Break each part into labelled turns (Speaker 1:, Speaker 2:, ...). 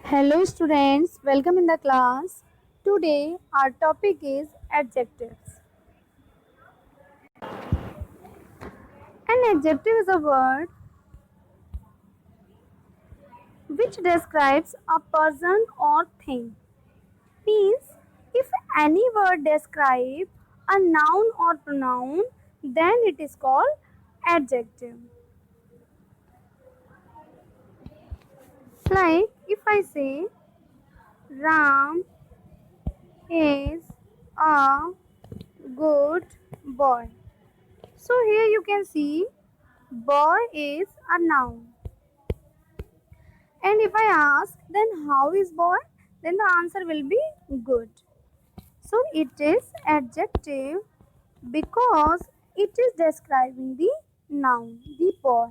Speaker 1: Hello students, welcome in the class. Today our topic is adjectives. An adjective is a word which describes a person or thing. Means if any word describes a noun or pronoun, then it is called adjective. Like if I say Ram is a good boy. So here you can see boy is a noun. And if I ask then how is boy, then the answer will be good. So it is adjective because it is describing the noun, the boy.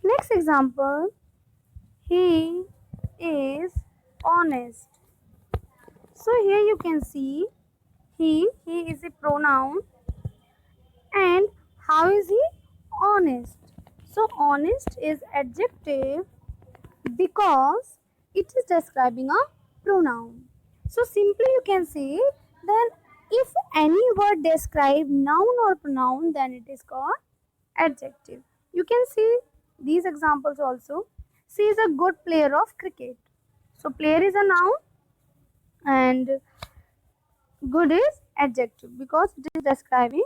Speaker 1: Next example, he is honest. So here you can see he is a pronoun, and how is he honest? So honest is adjective because it is describing a pronoun. So simply you can say then if any word describe noun or pronoun, then it is called adjective. You can see these examples also. She is a good player of cricket. So player is a noun and good is adjective because it is describing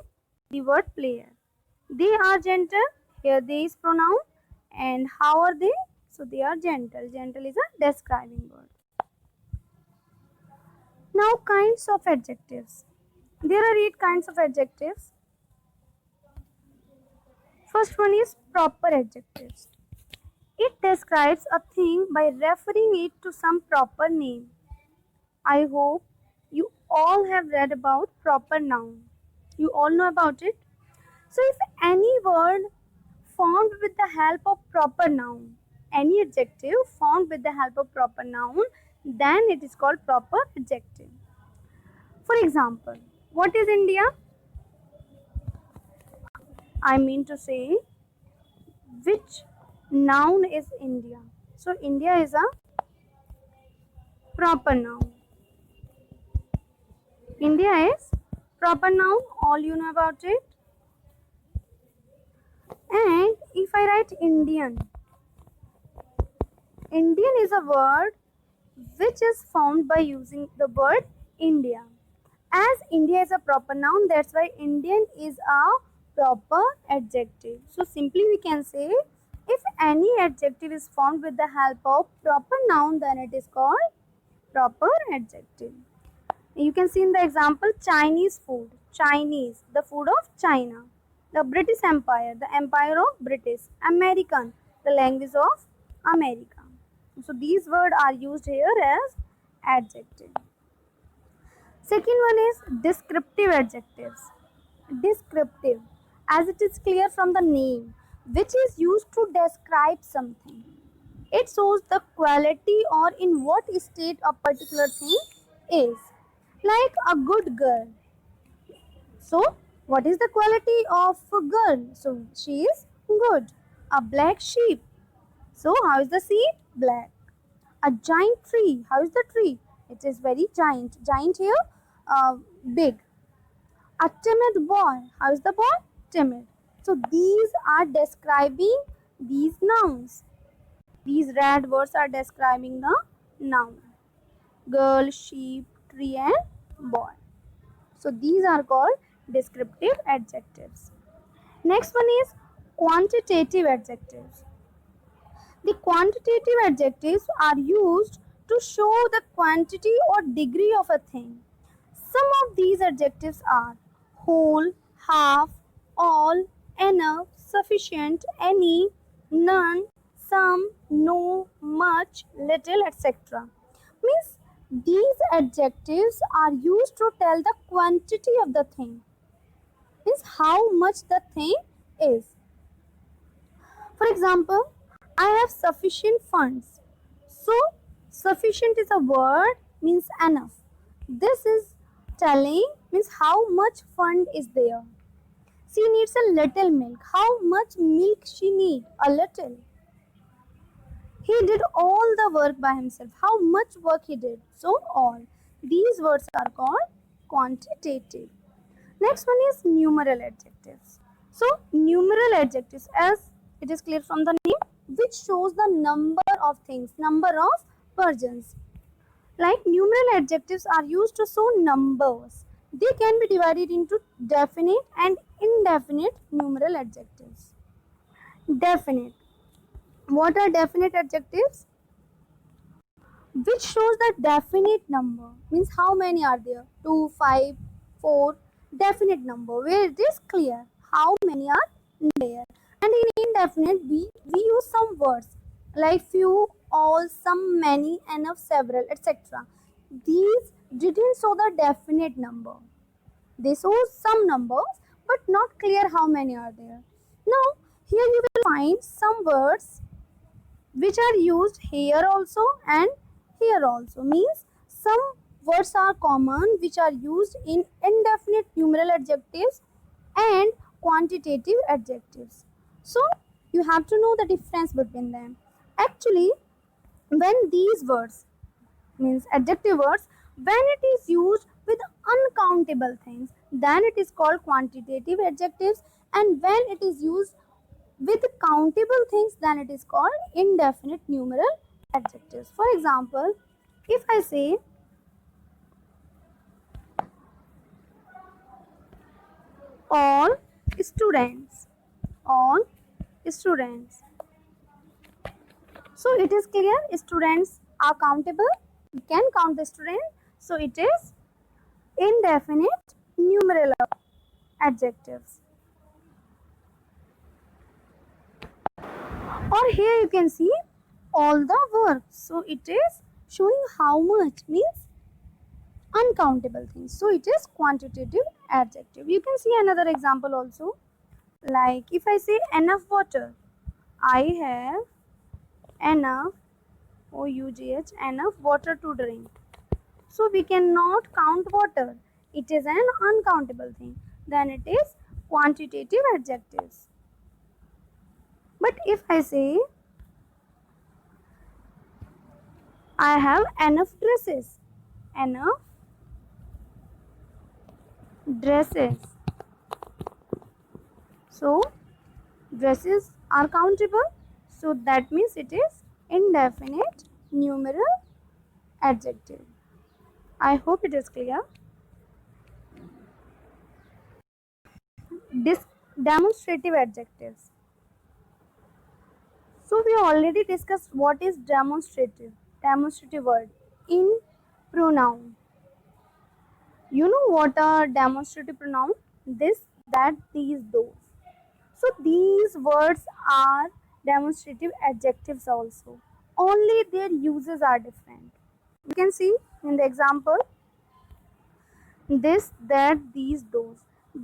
Speaker 1: the word player. They are gentle. Here they is pronoun. And how are they? So they are gentle. Gentle is a describing word. Now kinds of adjectives. There are 8 kinds of adjectives. First one is proper adjectives. It describes a thing by referring it to some proper name. I hope you all have read about proper noun. You all know about it. So if any word formed with the help of proper noun, any adjective formed with the help of proper noun, then it is called proper adjective. For example, what is India? I mean to say, which noun is India? So India is a proper noun. India is proper noun, all you know about it. And if I write Indian, Indian is a word which is formed by using the word India. As India is a proper noun, that's why Indian is a proper adjective. So simply we can say if any adjective is formed with the help of proper noun, then it is called proper adjective. You can see in the example Chinese food. Chinese, the food of China. The British Empire, the empire of British. American, the language of America. So these words are used here as adjective. Second one is descriptive adjectives. Descriptive, as it is clear from the name, which is used to describe something. It shows the quality or in what state a particular thing is. Like a good girl. So, what is the quality of a girl? So, she is good. A black sheep. So, how is the sheep? Black. A giant tree. How is the tree? It is very giant. Giant here, big. A timid boy. How is the boy? Timid. So, these are describing these nouns. These red words are describing the noun. Girl, sheep, tree and boy. So these are called descriptive adjectives. Next one is quantitative adjectives. The quantitative adjectives are used to show the quantity or degree of a thing. Some of these adjectives are whole, half, all, enough, sufficient, any, none, some, no, much, little, etc. Means these adjectives are used to tell the quantity of the thing. Means how much the thing is. For example, I have sufficient funds. So sufficient is a word means enough. This is telling means how much fund is there. She needs a little milk. How much milk she need? A little. He did all the work by himself. How much work he did? So all. These words are called quantitative. Next one is numeral adjectives. So numeral adjectives, as it is clear from the name, which shows the number of things, number of persons. Like numeral adjectives are used to show numbers. They can be divided into definite and indefinite numeral adjectives. Definite. What are definite adjectives? Which shows the definite number. Means how many are there? 2, 5, 4. Definite number where it is clear how many are there. And in indefinite we use some words like few, all, some, many, enough, several, etc. These didn't show the definite number. They show some numbers but not clear how many are there. Now here you will find some words which are used here also and here also. Means some words are common which are used in indefinite numeral adjectives and quantitative adjectives. So you have to know the difference between them. Actually, when these words, means adjective words, when it is used with uncountable things, then it is called quantitative adjectives, and when it is used with countable things, then it is called indefinite numeral adjectives. For example, if I say all students, all students, so it is clear students are countable, we can count the student, so it is indefinite numeral adjectives. Or here you can see all the work, so it is showing how much, means uncountable things, so it is quantitative adjective. You can see another example also, like if I say enough water, I have enough, OUGH, enough water to drink. So we cannot count water, it is an uncountable thing, then it is quantitative adjectives. But if I say I have enough dresses, enough dresses, so dresses are countable, so that means it is indefinite numeral adjective. I hope it is clear. Demonstrative adjectives. So we already discussed what is demonstrative word in pronoun. You know what are demonstrative pronoun? This, that, these, those. So these words are demonstrative adjectives also. Only their uses are different. You can see in the example, this, that, these, those.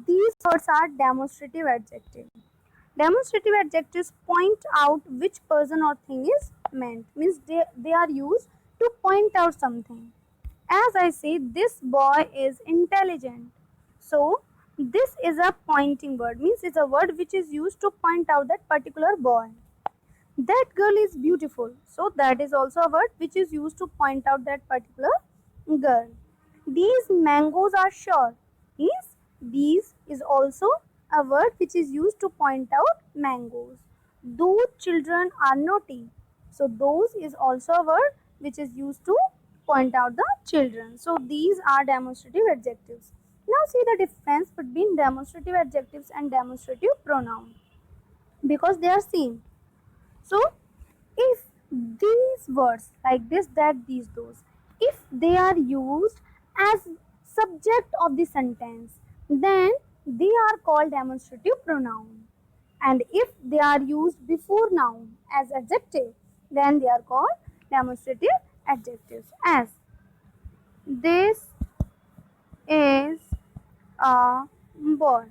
Speaker 1: These words are demonstrative adjectives. Demonstrative adjectives point out which person or thing is meant. Means they are used to point out something. As I say, this boy is intelligent. So this is a pointing word. Means it's a word which is used to point out that particular boy. That girl is beautiful. So that is also a word which is used to point out that particular girl. These mangoes are sure. Means these is also a word which is used to point out mangoes. Those children are naughty. So those is also a word which is used to point out the children. So these are demonstrative adjectives. Now see the difference between demonstrative adjectives and demonstrative pronoun, because they are same. So if these words like this, that, these, those, if they are used as subject of the sentence, then they are called demonstrative pronoun. And if they are used before noun as adjective, then they are called demonstrative adjectives. As this is a boy.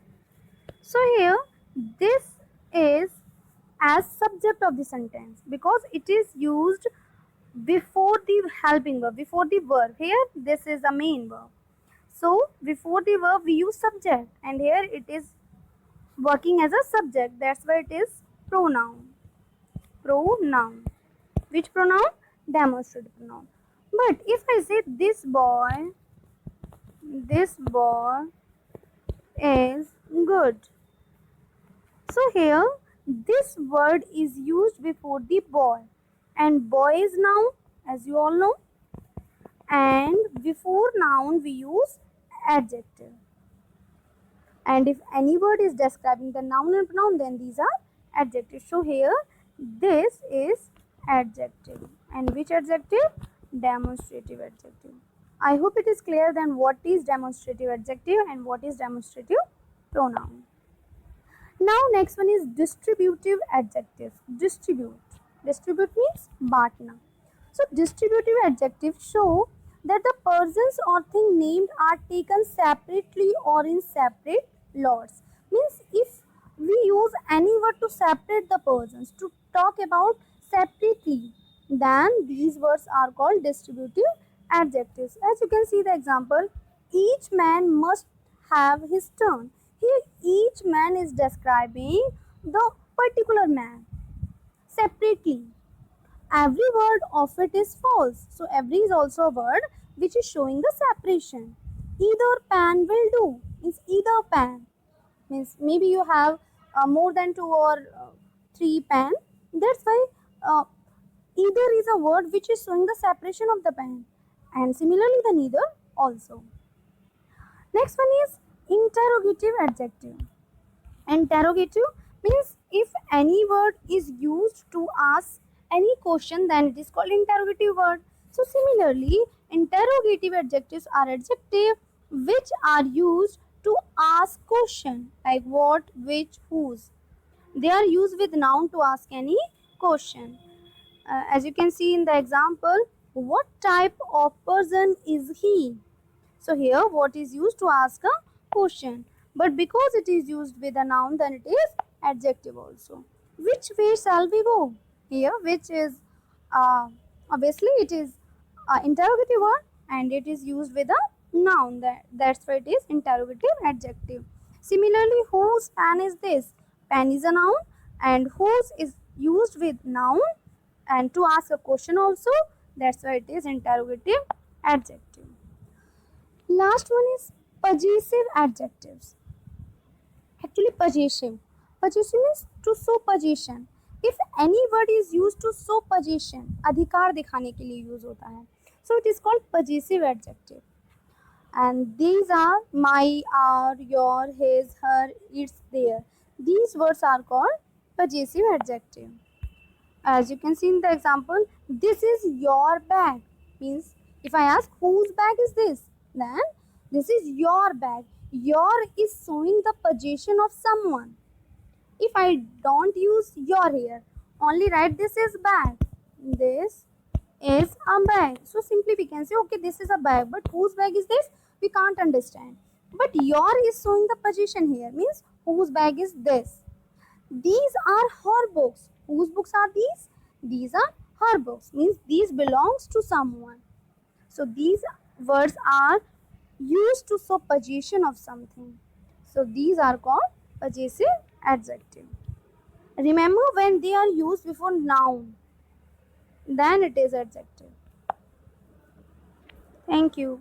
Speaker 1: So here this is as subject of the sentence because it is used before the helping verb, before the verb. Here this is a main verb. So before the verb we use subject, and here it is working as a subject. That's why it is pronoun. Pronoun. Which pronoun? Demonstrative pronoun. But if I say this boy is good. So here this word is used before the boy, and boy is noun, as you all know, and before noun we use adjective. And if any word is describing the noun and pronoun, then these are adjectives. So here this is adjective. And which adjective? Demonstrative adjective. I hope it is clear then what is demonstrative adjective and what is demonstrative pronoun. Now next one is distributive adjective. Distribute means बांटना. So distributive adjectives show that the persons or thing named are taken separately or in separate lots. Means if we use any word to separate the persons, to talk about separately, then these words are called distributive adjectives. As you can see the example, each man must have his turn. Here each man is describing the particular man separately. Every word of it is false. So every is also a word which is showing the separation. Either pan will do. Means either pan. Means maybe you have more than 2 or 3 pan. That's why either is a word which is showing the separation of the pan. And similarly the neither also. Next one is interrogative adjective. Interrogative means if any word is used to ask any question, then it is called interrogative word. So similarly, interrogative adjectives are adjectives which are used to ask question like what, which, whose. They are used with noun to ask any question. As you can see in the example, what type of person is he? So here what is used to ask a question, but because it is used with a noun, then it is adjective also. Which way shall we go? Here which is obviously it is interrogative word and it is used with a noun, that's why it is interrogative adjective. Similarly, whose pen is this? Pen is a noun and whose is used with noun and to ask a question also, that's why it is interrogative adjective. Last one is possessive adjectives. Actually possessive. Possessive means to show possession. If any word is used to show possession, अधिकार दिखाने के लिए use होता है. So it is called possessive adjective. And these are my, our, your, his, her, its, their. These words are called possessive adjective. As you can see in the example, this is your bag. Means if I ask whose bag is this, then this is your bag. Your is showing the possession of someone. If I don't use your here, only write this is bag. This is a bag. So simply we can say okay, this is a bag, but whose bag is this? We can't understand. But your is showing the possession here, means whose bag is this. These are her books. Whose books are these? These are her books. Means these belongs to someone. So these words are used to show possession of something. So these are called possessive adjective. Remember, when they are used before noun, then it is adjective. Thank you.